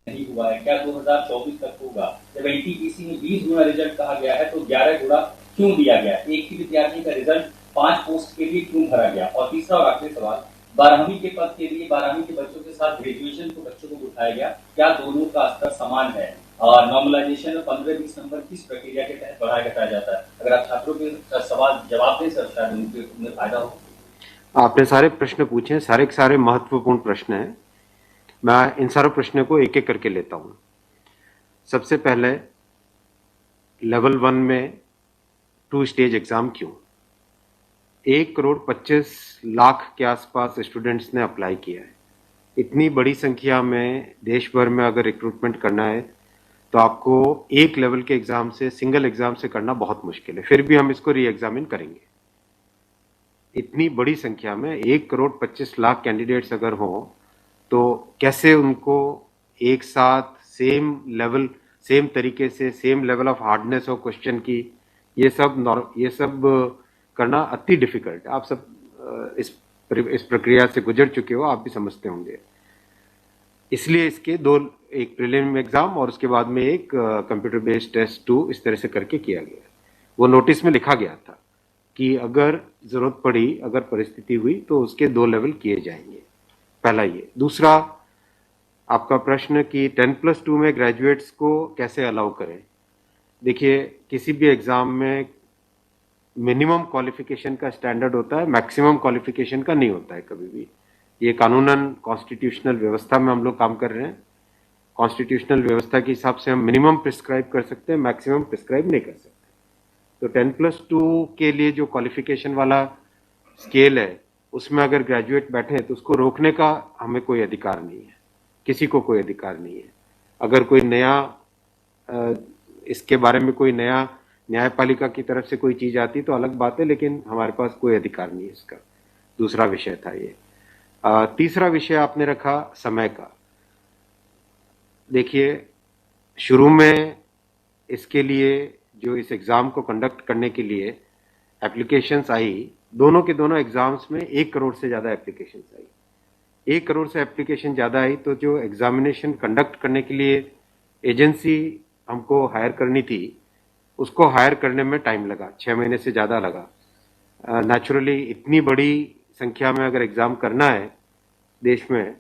नहीं हुआ है, क्या 2024 तक होगा? जब एनटीपीसी में 20 गुना रिजल्ट कहा गया है तो 11 गुना क्यों दिया गया? एक ही विद्यार्थी का रिजल्ट 5 पोस्ट के लिए क्यों भरा गया? और तीसरा और आखिरी सवाल, 12वीं के पद के लिए 12वीं के बच्चों के साथ ग्रेजुएशन के बच्चों को उठाया गया, क्या दोनों का स्तर समान है? और नॉर्मलाइजेशन में 15-20 नंबर किस प्रक्रिया के तहत बढ़ाया घटाया जाता है? अगर आप छात्रों के सवाल जवाब दें सर, शायद उन्हें फायदा हो। आपने सारे प्रश्न पूछे हैं, सारे के सारे महत्वपूर्ण प्रश्न हैं। मैं इन सारे प्रश्नों को एक एक करके लेता हूं। सबसे पहले लेवल 1 में 2 स्टेज एग्जाम क्यों? 1,25,00,000 के आसपास स्टूडेंट्स ने अप्लाई किया है। इतनी बड़ी संख्या में देश भर में अगर रिक्रूटमेंट करना है तो आपको एक लेवल के एग्जाम से, सिंगल एग्जाम से करना बहुत मुश्किल है। फिर भी हम इसको री एग्जामिन करेंगे। इतनी बड़ी संख्या में 1,25,00,000 कैंडिडेट्स अगर हो तो कैसे उनको एक साथ सेम तरीके से same level of hardness of question की, ये सब करना अति डिफिकल्ट। आप सब इस प्रक्रिया से गुजर चुके हो, आप भी समझते होंगे। इसलिए इसके दो, एक प्रीलिम एग्जाम और उसके बाद में एक कंप्यूटर बेस्ड टेस्ट 2 इस तरह से करके किया गया। वो नोटिस में लिखा गया था कि अगर जरूरत पड़ी, अगर परिस्थिति हुई तो उसके 2 लेवल किए जाएंगे। पहला ये। दूसरा आपका प्रश्न कि 10+2 में ग्रेजुएट्स को कैसे अलाउ करें। देखिए, किसी भी एग्जाम में मिनिमम क्वालिफिकेशन का स्टैंडर्ड होता है, मैक्सिमम क्वालिफिकेशन का नहीं होता है कभी भी। ये कानूनन कॉन्स्टिट्यूशनल व्यवस्था में हम लोग काम कर रहे हैं। कॉन्स्टिट्यूशनल व्यवस्था के हिसाब से हम मिनिमम प्रिस्क्राइब कर सकते हैं, मैक्सिमम प्रिस्क्राइब नहीं कर सकते। तो 10+2 के लिए जो क्वालिफिकेशन वाला स्केल है, उसमें अगर ग्रेजुएट बैठे तो उसको रोकने का हमें कोई अधिकार नहीं है, किसी को कोई अधिकार नहीं है। अगर कोई नया इसके बारे में कोई नया न्यायपालिका की तरफ से कोई चीज आती तो अलग बात है, लेकिन हमारे पास कोई अधिकार नहीं है इसका। दूसरा विषय था ये। तीसरा विषय आपने रखा समय का। देखिए, शुरू में इसके लिए जो इस एग्जाम को कंडक्ट करने के लिए एप्लीकेशंस आई, दोनों के दोनों एग्जाम्स में 1 करोड़ से ज्यादा एप्लीकेशंस आई। 1 करोड़ से एप्लीकेशन ज्यादा आई तो जो एग्जामिनेशन कंडक्ट करने के लिए एजेंसी हमको हायर करनी थी, उसको हायर करने में टाइम लगा, 6 महीने से ज्यादा लगा। नेचुरली इतनी बड़ी संख्या में अगर एग्जाम करना है देश में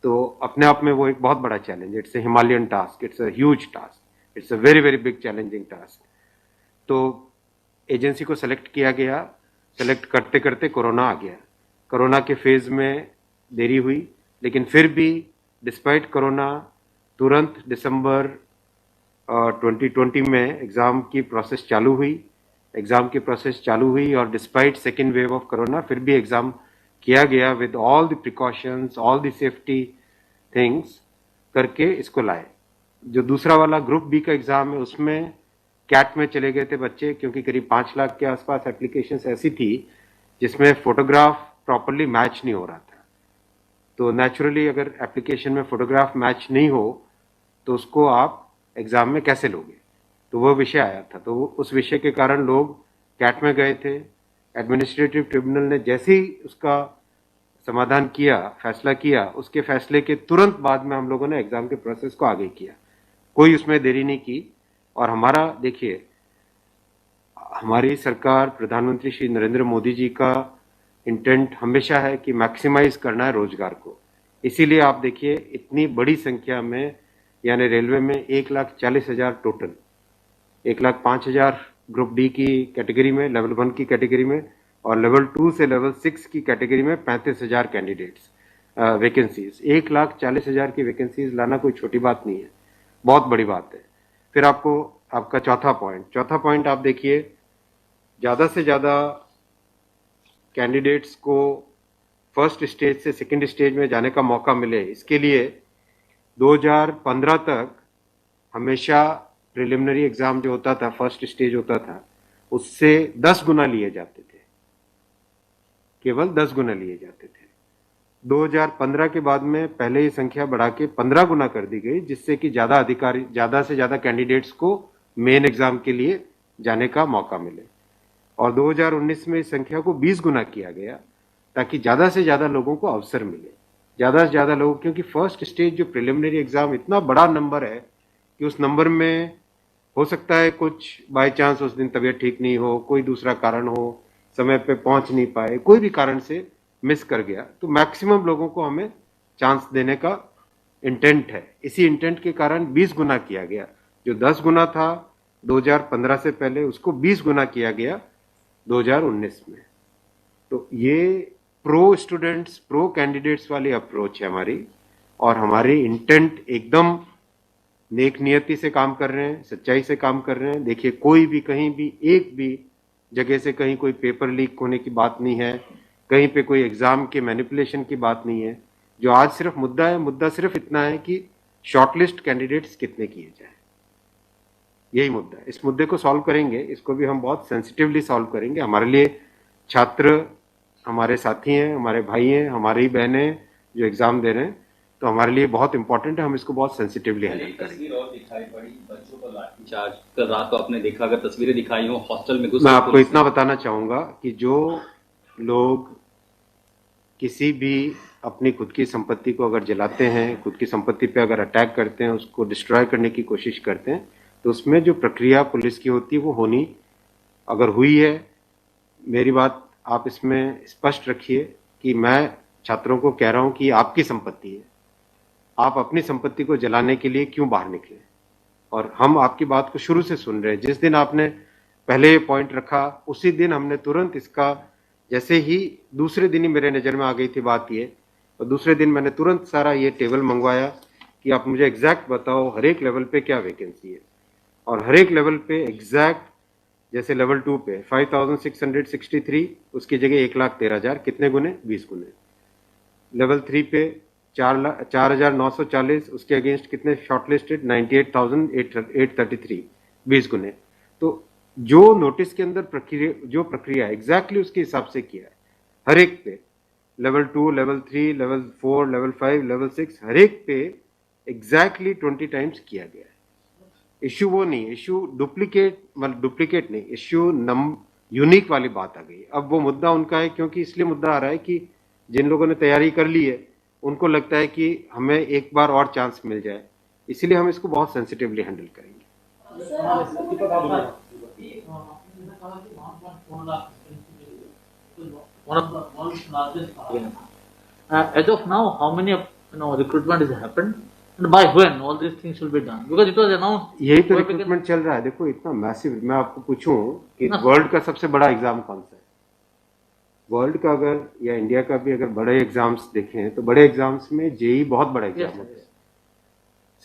तो अपने आप में वो एक बहुत बड़ा challenge. It's a Himalayan task, it's a huge task, it's a very very big challenging task. तो एजेंसी को सेलेक्ट किया गया। सेलेक्ट करते करते कोरोना आ गया। कोरोना के फेज में देरी हुई, लेकिन फिर भी डिस्पाइट कोरोना तुरंत दिसंबर 2020 में एग्जाम की प्रोसेस चालू हुई। एग्जाम की प्रोसेस चालू हुई और despite second wave of corona फिर भी एग्जाम किया गया with all the precautions, all the safety things करके इसको लाए। जो दूसरा वाला ग्रुप बी का एग्जाम है उसमें कैट में चले गए थे बच्चे, क्योंकि करीब 5 लाख के आसपास एप्लीकेशंस ऐसी थी जिसमें फोटोग्राफ प्रॉपरली मैच नहीं हो रहा था। तो नेचुरली अगर एप्लीकेशन में फोटोग्राफ मैच नहीं हो तो उसको आप एग्जाम में कैसे लोगे? तो वो विषय आया था। तो उस विषय के कारण लोग कैट में गए थे। एडमिनिस्ट्रेटिव ट्रिब्यूनल ने जैसे ही उसका समाधान किया, फैसला किया, उसके फैसले के तुरंत बाद में हम लोगों ने एग्जाम के प्रोसेस को आगे किया। कोई उसमें देरी नहीं की। और हमारा, देखिए, हमारी सरकार, प्रधानमंत्री श्री नरेंद्र मोदी जी का इंटेंट हमेशा है कि मैक्सिमाइज करना है रोजगार को। इसीलिए आप देखिए, इतनी बड़ी संख्या में, यानी रेलवे में 1,40,000 टोटल, 1,05,000 ग्रुप डी की कैटेगरी में, लेवल 1 की कैटेगरी में, और लेवल 2 से लेवल 6 की कैटेगरी में 35,000 कैंडिडेट्स वैकेंसीज। 1,40,000 की वैकेंसीज लाना कोई छोटी बात नहीं है, बहुत बड़ी बात है। फिर आपका चौथा पॉइंट आप देखिए, ज्यादा से ज्यादा कैंडिडेट्स को फर्स्ट स्टेज से सेकंड स्टेज में जाने का मौका मिले, इसके लिए 2015 तक हमेशा प्रिलिमिनरी एग्जाम जो होता था, फर्स्ट स्टेज होता था, उससे 10 गुना लिए जाते थे, केवल 10 गुना लिए जाते थे। 2015 के बाद में पहले ही संख्या बढ़ा के 15 गुना कर दी गई, जिससे कि ज्यादा से ज्यादा कैंडिडेट्स को मेन एग्जाम के लिए जाने का मौका मिले। और 2019 में इस संख्या को 20 गुना किया गया ताकि ज्यादा से ज्यादा लोगों को अवसर मिले। ज़्यादा से ज़्यादा लोग, क्योंकि फर्स्ट स्टेज जो प्रिलिमिनरी एग्ज़ाम इतना बड़ा नंबर है कि उस नंबर में हो सकता है कुछ बाय चांस उस दिन तबीयत ठीक नहीं हो, कोई दूसरा कारण हो, समय पे पहुंच नहीं पाए, कोई भी कारण से मिस कर गया, तो मैक्सिमम लोगों को हमें चांस देने का इंटेंट है। इसी इंटेंट के कारण 20 गुना किया गया। जो 10 गुना था 2015 से पहले, उसको 20 गुना किया गया 2019 में। तो ये प्रो स्टूडेंट्स, प्रो कैंडिडेट्स वाली अप्रोच है हमारी, और हमारी इंटेंट एकदम नेक नियति से काम कर रहे हैं, सच्चाई से काम कर रहे हैं। देखिए, कोई भी कहीं भी एक भी जगह से कहीं कोई पेपर लीक होने की बात नहीं है, कहीं पे कोई एग्जाम के मैनिपुलेशन की बात नहीं है। जो आज सिर्फ मुद्दा है, मुद्दा सिर्फ इतना है कि शॉर्टलिस्ट कैंडिडेट्स कितने किए जाए, यही मुद्दा है। इस मुद्दे को सॉल्व करेंगे, इसको भी हम बहुत सेंसिटिवली सॉल्व करेंगे। हमारे लिए छात्र हमारे साथी हैं, हमारे भाई हैं, हमारी बहनें जो एग्जाम दे रहे हैं, तो हमारे लिए बहुत इंपॉर्टेंट है। हम इसको बहुत सेंसिटिवली हैंडल एक करेंगे। तस्वीर और दिखाई पड़ी, बच्चों को लाठीचार्ज। कल रात को आपने देखा, अगर तस्वीरें दिखाई हो, हॉस्टल में घुस मैं आपको इतना बताना चाहूंगा कि जो लोग किसी भी अपनी खुद की संपत्ति को अगर जलाते हैं, खुद की संपत्ति पे अगर अटैक करते हैं, उसको डिस्ट्रॉय करने की कोशिश करते हैं, तो उसमें जो प्रक्रिया पुलिस की होती है वो होनी, अगर हुई है, मेरी बात आप इसमें स्पष्ट रखिए कि मैं छात्रों को कह रहा हूं कि आपकी संपत्ति है, आप अपनी संपत्ति को जलाने के लिए क्यों बाहर निकले। और हम आपकी बात को शुरू से सुन रहे हैं। जिस दिन आपने पहले ये पॉइंट रखा, उसी दिन हमने तुरंत इसका, जैसे ही दूसरे दिन ही मेरे नज़र में आ गई थी बात ये, और दूसरे दिन मैंने तुरंत सारा ये टेबल मंगवाया कि आप मुझे एग्जैक्ट बताओ हर एक लेवल पे क्या वैकेंसी है। और हर एक लेवल पे एग्जैक्ट, जैसे लेवल 2 पे 5663, उसकी जगह 1,13,000, कितने गुने? 20 गुने। लेवल 3 पे 4,940, उसके अगेंस्ट कितने शॉर्टलिस्टेड? 98,833, 20 गुने। तो जो नोटिस के अंदर प्रक्रिया एग्जैक्टली उसके हिसाब से किया है, हर एक पे, level 2, level 3, level 4, level 5, level 6, हर एक पे एग्जैक्टली 20 टाइम्स किया गया है। इश्यू वो नहीं, इश्यू डुप्लीकेट, मतलब डुप्लीकेट नहीं, इश्यू यूनिक वाली बात आ गई। अब वो मुद्दा उनका है, क्योंकि इसलिए मुद्दा आ रहा है कि जिन लोगों ने तैयारी कर ली है उनको लगता है कि हमें एक बार और चांस मिल जाए, इसीलिए हम इसको बहुत सेंसिटिवली हैंडल करेंगे। As of now, how many recruitment has happened, and by when all these things will be done? Because it was announced. यही तो रिक्रूटमेंट चल रहा है। देखो, इतना मैसिव, मैं आपको पूछूं कि वर्ल्ड का सबसे बड़ा एग्जाम कौन सा है? वर्ल्ड का अगर, या इंडिया का भी अगर बड़े एग्जाम्स देखें, तो बड़े एग्जाम्स में जेई बहुत बड़ा एग्जाम होता है,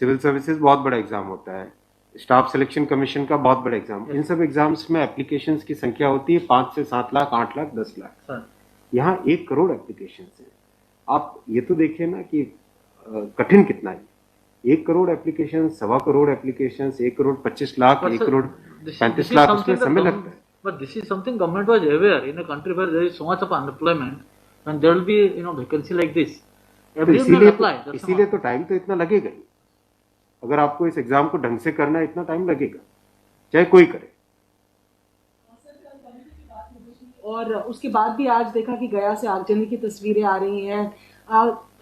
सिविल सर्विसेज बहुत बड़ा एग्जाम होता है, स्टाफ सिलेक्शन कमीशन का बहुत बड़ा एग्जाम। इन सब एग्जाम्स में एप्लीकेशंस की संख्या होती है 5 से 7 लाख, 8 लाख, 10 लाख। यहाँ 1 करोड़ एप्लीकेशंस है। आप ये तो देखिए ना कि कठिन कितना है। 1 करोड़ एप्लीकेशन, 1.25 करोड़ एप्लीकेशन, 1 करोड़ 25 लाख, 1 करोड़ 35 लाख, उसमें समय लगता है। But this is something government was aware. In a country where there is so much of unemployment, and there will be vacancy like this, तो everyone will apply. इसीलिए तो टाइम तो इतना लगेगा ही। अगर आपको इस एग्जाम को ढंग से करना है, इतना टाइम लगेगा, चाहे कोई करे। और उसके बाद भी आज देखा कि गया से आगजनी की तस्वीरें आ रही हैं।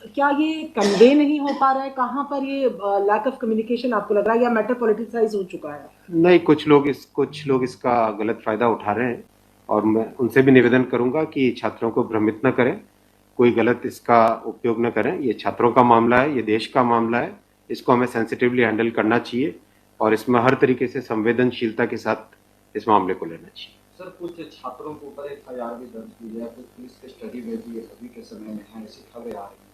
क्या ये कन्वे नहीं हो पा रहा है? कहाँ पर ये लैक ऑफ कम्युनिकेशन आपको लग रहा है, या मैटर पॉलिटिसाइज हो चुका है? नहीं, कुछ लोग इसका गलत फायदा उठा रहे हैं, और मैं उनसे भी निवेदन करूंगा कि छात्रों को भ्रमित न करें, कोई गलत इसका उपयोग न करें। ये छात्रों का मामला है, ये देश का मामला है, इसको हमें सेंसिटिवली हैंडल करना चाहिए, और इसमें हर तरीके से संवेदनशीलता के साथ इस मामले को लेना चाहिए। सर, कुछ छात्रों के ऊपर FIR भी दर्ज की है, कुछ पुलिस की स्टडी में भी अभी के समय में है, ऐसी खबरें आ रही हैं।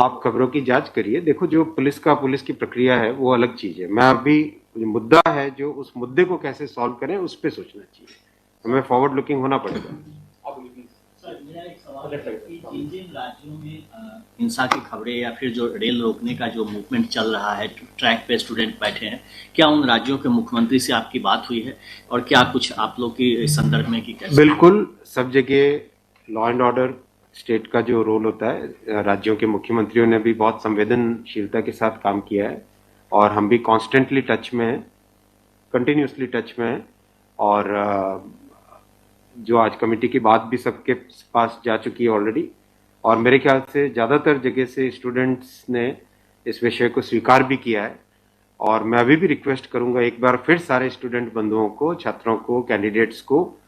आप खबरों की जांच करिए। देखो, जो पुलिस की प्रक्रिया है वो अलग चीज है। मैं अभी मुद्दा है, जो उस मुद्दे को कैसे सॉल्व करें उस पर सोचना चाहिए, हमें फॉरवर्ड लुकिंग होना पड़ेगा। सर, मेरा एक सवाल है कि जिन राज्यों में हिंसा की खबरें या फिर जो रेल रोकने का जो मूवमेंट चल रहा है, ट्रैक पे स्टूडेंट बैठे हैं, क्या उन राज्यों के मुख्यमंत्री से आपकी बात हुई है, और क्या कुछ आप लोग की संदर्भ में? कि बिल्कुल, सब जगह लॉ एंड ऑर्डर स्टेट का जो रोल होता है, राज्यों के मुख्यमंत्रियों ने भी बहुत संवेदनशीलता के साथ काम किया है, और हम भी कॉन्स्टेंटली टच में हैं, कंटिन्यूसली टच में हैं। और जो आज कमेटी की बात भी सबके पास जा चुकी है ऑलरेडी, और मेरे ख्याल से ज़्यादातर जगह से स्टूडेंट्स ने इस विषय को स्वीकार भी किया है। और मैं अभी भी रिक्वेस्ट करूंगा एक बार फिर सारे स्टूडेंट बंधुओं को, छात्रों को, कैंडिडेट्स को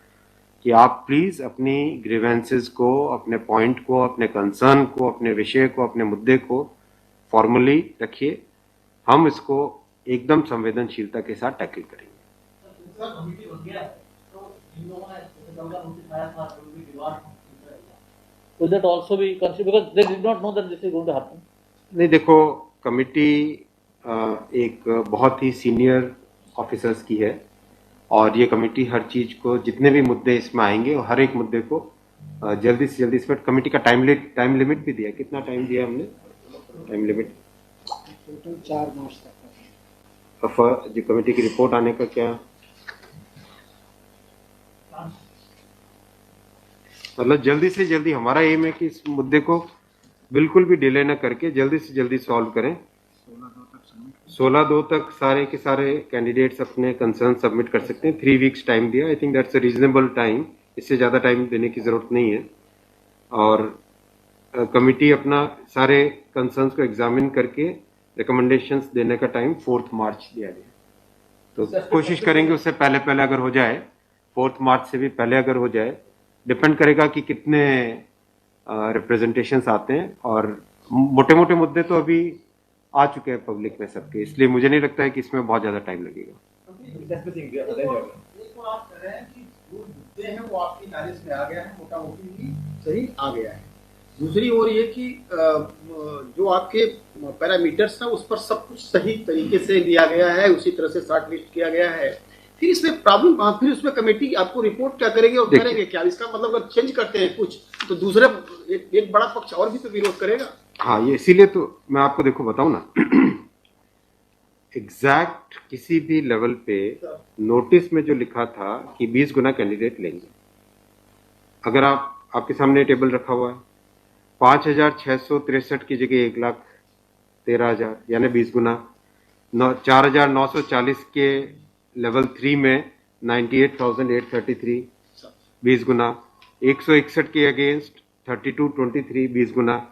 कि आप प्लीज़ अपनी ग्रीवेंसेस को, अपने पॉइंट को, अपने कंसर्न को, अपने विषय को, अपने मुद्दे को फॉर्मली रखिए। हम इसको एकदम संवेदनशीलता के साथ टैकल करेंगे। Will that also be considered because they did not know that this is going to happen? नहीं, देखो, कमिटी एक बहुत ही सीनियर ऑफिसर्स की है और ये कमेटी हर चीज को, जितने भी मुद्दे इसमें आएंगे और हर एक मुद्दे को जल्दी से जल्दी, इसमें कमेटी का टाइम लिमिट भी दिया। कितना टाइम दिया हमने? टाइम लिमिट टोटल 4 मार्च तक। जो कमेटी की रिपोर्ट आने का क्या मतलब, जल्दी से जल्दी हमारा एम है कि इस मुद्दे को बिल्कुल भी डिले न करके जल्दी से जल्दी सॉल्व करें। 16/2 तक सारे के सारे कैंडिडेट्स अपने कंसर्न सबमिट कर सकते हैं। 3 वीक्स टाइम दिया। I think that's a reasonable time. इससे ज़्यादा टाइम देने की ज़रूरत नहीं है। और कमिटी अपना सारे कंसर्न्स को एग्जामिन करके रिकमेंडेशंस देने का टाइम 4 मार्च दिया गया। तो कोशिश करेंगे उससे पहले अगर हो जाए, 4 मार्च से भी पहले अगर हो जाए। डिपेंड करेगा कि कितने रिप्रेजेंटेशंस आते हैं। और मोटे मोटे मुद्दे तो अभी आ चुके हैं पब्लिक में सबके, इसलिए मुझे नहीं लगता है कि इसमें बहुत ज़्यादा टाइम लगेगा। वो आपकी नॉलेज में आ गया है, मोटा मोटी सही आ गया है। दूसरी ओर ये कि जो आपके पैरामीटर्स हैं उस पर सब कुछ सही तरीके से लिया गया है, उसी तरह से शॉर्ट लिस्ट किया गया है। फिर इसमें प्रॉब्लम, फिर उसमें कमेटी आपको रिपोर्ट क्या करेगी और करेंगे क्या? इसका मतलब अगर चेंज करते हैं कुछ तो दूसरे एक बड़ा पक्ष और भी तो विरोध करेगा। हाँ, ये इसीलिए तो मैं आपको देखो बताऊं ना, एग्जैक्ट किसी भी लेवल पे नोटिस में जो लिखा था कि 20 गुना कैंडिडेट लेंगे, अगर आपके सामने टेबल रखा हुआ है, 5,663 की जगह 1,13,000 यानी 20 गुना। 4,940 के लेवल 3 में 98,833 20 गुना। 161 के अगेंस्ट 3223 20 गुना।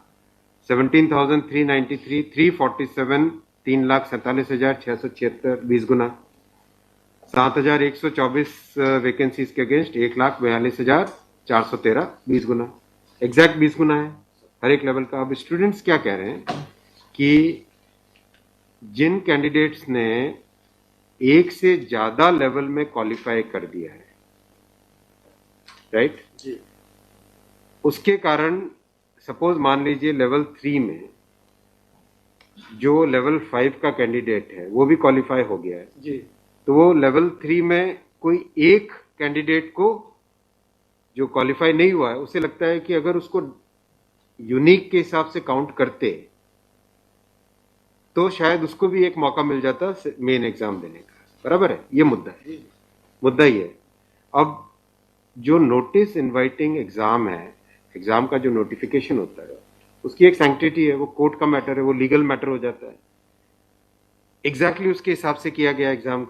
17,393 347 3,47,676 20 गुना। 7,124 वैकेंसीज के अगेंस्ट 1,42,413 20 गुना। एग्जैक्ट 20 गुना है हर एक लेवल का। अब स्टूडेंट्स क्या कह रहे हैं कि जिन कैंडिडेट्स ने एक से ज्यादा लेवल में क्वालिफाई कर दिया है, राइट जी, उसके कारण सपोज मान लीजिए लेवल 3 में जो लेवल 5 का कैंडिडेट है वो भी क्वालिफाई हो गया है जी, तो वो लेवल 3 में कोई एक कैंडिडेट को जो क्वालिफाई नहीं हुआ है, उसे लगता है कि अगर उसको यूनिक के हिसाब से काउंट करते तो शायद उसको भी एक मौका मिल जाता मेन एग्जाम देने का। बराबर है, ये मुद्दा ही है। अब जो नोटिस इनवाइटिंग एग्जाम है, एग्जाम का जो नोटिफिकेशन होता है उसकी एक सैंक्टिटी है, वो कोर्ट का मैटर है, वो लीगल मैटर हो जाता है। एग्जैक्टली उसके हिसाब से किया गया एग्जाम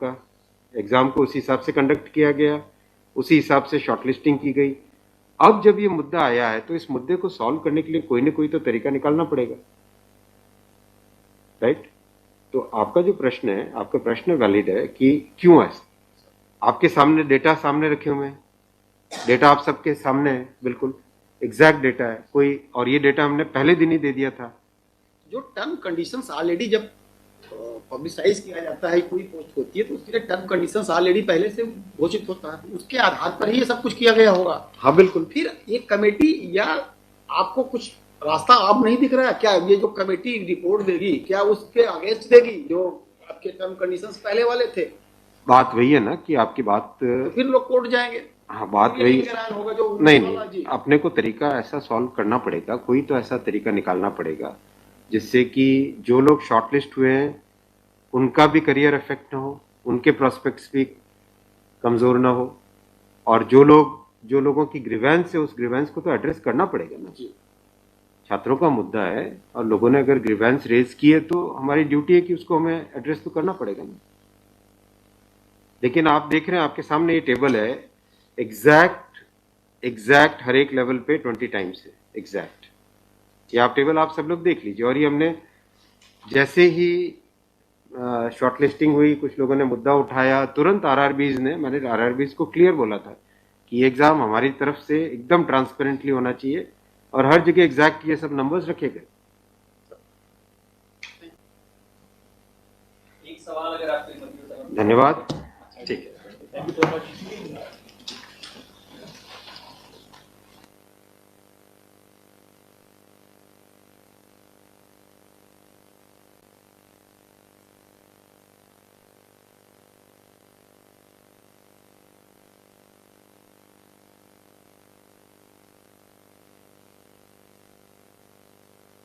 को उसी हिसाब से कंडक्ट किया गया, उसी हिसाब से शॉर्टलिस्टिंग की गई। अब जब ये मुद्दा आया है तो इस मुद्दे को सॉल्व करने के लिए कोई ना कोई तो तरीका निकालना पड़ेगा, राइट? तो आपका जो प्रश्न है, आपका प्रश्न वैलिड है कि क्यों ऐसा। आपके सामने डेटा सामने रखे हुए हैं, डेटा आप सबके सामने है, बिल्कुल एग्जैक्ट डेटा है कोई, और ये डेटा हमने पहले दिन ही दे दिया था। जो टर्म कंडीशंस ऑलरेडी जब पब्लिसाइज किया जाता है, कोई पोस्ट होती है तो उसके लिए टर्म कंडीशंस ऑलरेडी पहले से घोषित होता है, उसके आधार पर ही ये सब कुछ किया गया होगा। हाँ बिल्कुल। फिर एक कमेटी या आपको कुछ रास्ता आप नहीं दिख रहा है क्या? ये जो कमेटी रिपोर्ट देगी क्या उसके अगेंस्ट देगी जो आपके टर्म कंडीशंस पहले वाले थे? बात वही है ना कि आपकी बात, तो फिर लोग कोर्ट जाएंगे। हाँ, बात वही होगा जो नहीं, अपने को तरीका ऐसा सॉल्व करना पड़ेगा, कोई तो ऐसा तरीका निकालना पड़ेगा जिससे कि जो लोग शॉर्टलिस्ट हुए हैं उनका भी करियर इफेक्ट ना हो, उनके प्रोस्पेक्ट्स भी कमजोर ना हो, और जो लोगों की ग्रीवेंस है उस ग्रीवेंस को तो एड्रेस करना पड़ेगा ना। छात्रों का मुद्दा है और लोगों ने अगर ग्रीवेंस रेज की है तो हमारी ड्यूटी है कि उसको हमें एड्रेस तो करना पड़ेगा ना। लेकिन आप देख रहे हैं आपके सामने ये टेबल है, एग्जैक्ट हर एक लेवल पे 20 टाइम्स है एग्जैक्ट। ये आप टेबल आप सब लोग देख लीजिए। और ये हमने जैसे ही शॉर्ट लिस्टिंग हुई, कुछ लोगों ने मुद्दा उठाया, तुरंत आरआरबीज ने, मैंने आरआरबीज को क्लियर बोला था कि ये एग्जाम हमारी तरफ से एकदम ट्रांसपेरेंटली होना चाहिए और हर जगह एग्जैक्ट ये सब नंबर्स रखे गए। एक सवाल अगर आपके धन्यवाद। ठीक है, थैंक यू सो मच।